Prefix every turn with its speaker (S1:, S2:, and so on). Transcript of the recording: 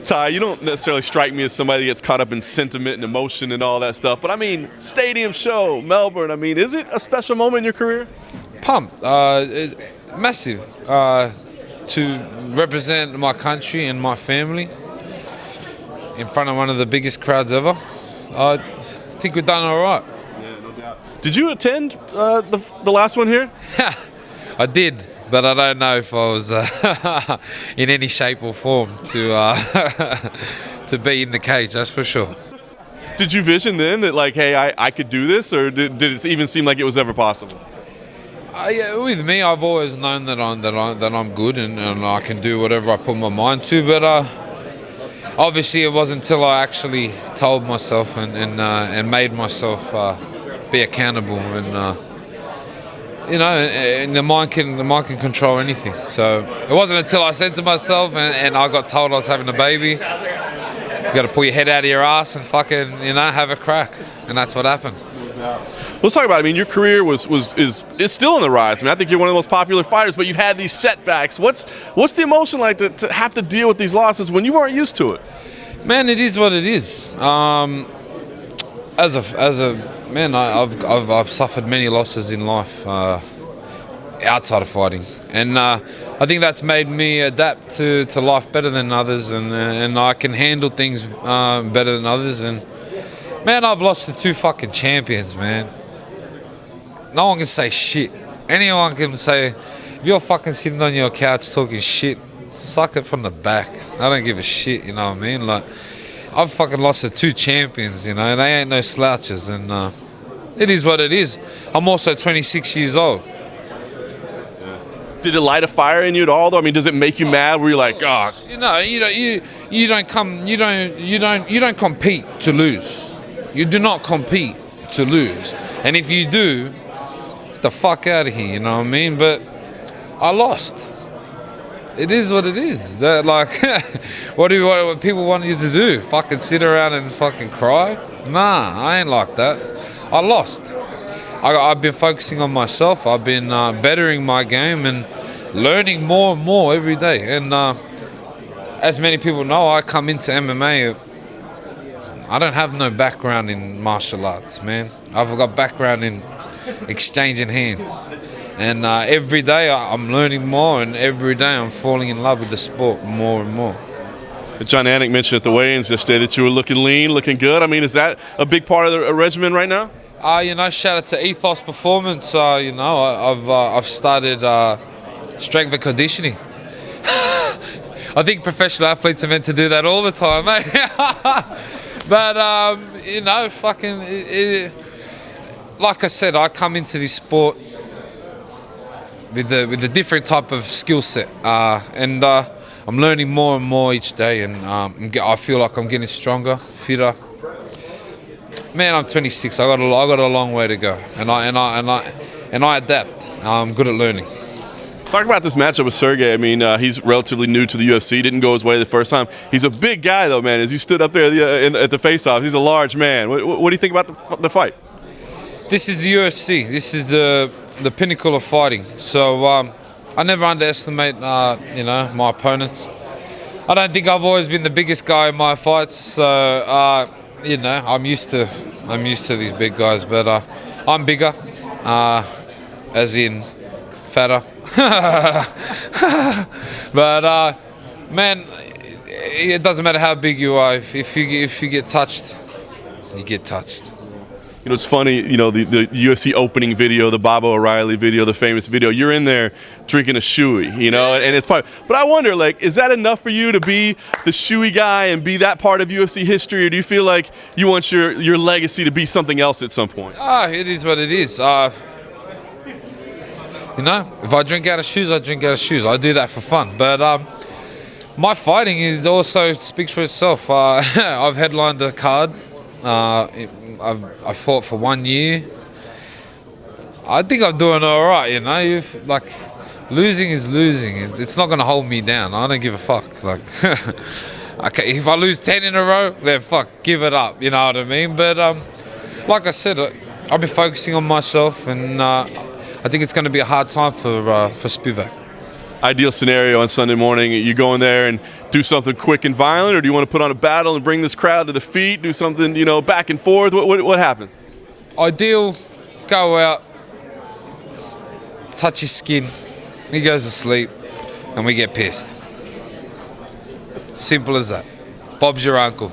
S1: Ty, you don't necessarily strike me as somebody that gets caught up in sentiment and emotion and all that stuff, but I mean, stadium show, Melbourne, I mean, is it a special moment in your career?
S2: Pumped. Massive. To represent my country and my family in front of one of the biggest crowds ever. I think we've done all right.
S1: Yeah, no doubt. Did you attend the last one here?
S2: I did, but I don't know if I was in any shape or form to to be in the cage, that's for sure.
S1: Did you vision then that, like, hey, I could do this, or did it even seem like it was ever possible?
S2: Yeah, with me, I've always known that I'm good and I can do whatever I put my mind to. But obviously, it wasn't until I actually told myself and made myself be accountable. And and the mind can control anything. So it wasn't until I said to myself and I got told I was having a baby, you got to pull your head out of your ass and fucking have a crack, and that's what happened.
S1: Let's talk about it. I mean, your career is still on the rise. I mean, I think you're one of the most popular fighters, but you've had these setbacks. What's the emotion like to have to deal with these losses when you weren't used to it?
S2: Man, it is what it is. As a man, I've suffered many losses in life outside of fighting, and I think that's made me adapt to life better than others, and I can handle things better than others. And man, I've lost to two fucking champions, man. No one can say shit. Anyone can say, if you're fucking sitting on your couch talking shit, suck it from the back. I don't give a shit, you know what I mean? Like, I've fucking lost to two champions, they ain't no slouches, and it is what it is. I'm also 26 years old.
S1: Did it light a fire in you at all, though? I mean, does it make you mad where you're like, oh?
S2: You don't compete to lose. You do not compete to lose. And if you do, get the fuck out of here, you know what I mean? But I lost. It is what it is. That, like, what people want you to do? Fucking sit around and fucking cry? Nah, I ain't like that. I lost. I've been focusing on myself. I've been bettering my game and learning more and more every day. And as many people know, I come into MMA. I don't have no background in martial arts, man. I've got background in exchanging hands. And every day I'm learning more, and every day I'm falling in love with the sport more and more.
S1: John Anik mentioned at the weigh-ins yesterday that you were looking lean, looking good. I mean, is that a big part of the regimen right now?
S2: Shout out to Ethos Performance. I've started strength and conditioning. I think professional athletes are meant to do that all the time, eh? But like I said, I come into this sport with a different type of skill set, and I'm learning more and more each day, and I feel like I'm getting stronger, fitter. Man, I'm 26. I got a long way to go, and I adapt. I'm good at learning.
S1: Talk about this matchup with Sergey. I mean, he's relatively new to the UFC. Didn't go his way the first time. He's a big guy, though, man. As you stood up there at the face-off, he's a large man. What do you think about the fight?
S2: This is the UFC. This is the pinnacle of fighting. So I never underestimate, my opponents. I don't think I've always been the biggest guy in my fights. So I'm used to these big guys, but I'm bigger, as in fatter. But man, it doesn't matter how big you are. If you get touched, you get touched.
S1: It's funny, the UFC opening video, the Bob O'Reilly video, the famous video, you're in there drinking a shoey, and it's part. But I wonder, like, is that enough for you to be the shoey guy and be that part of UFC history, or do you feel like you want your legacy to be something else at some point?
S2: It is what it is. If I drink out of shoes, I drink out of shoes. I do that for fun. But my fighting also speaks for itself. I've headlined the card. I fought for 1 year. I think I'm doing all right, losing is losing. It's not going to hold me down. I don't give a fuck. Like, okay, if I lose 10 in a row, then fuck, give it up. You know what I mean? But like I said, I've been focusing on myself, and I think it's going to be a hard time for Spivak.
S1: ideal scenario on Sunday morning? You go in there and do something quick and violent, or do you want to put on a battle and bring this crowd to the feet, do something, you know, back and forth? What happens?
S2: Ideal, go out, touch his skin, he goes to sleep, and we get pissed. Simple as that. Bob's your uncle.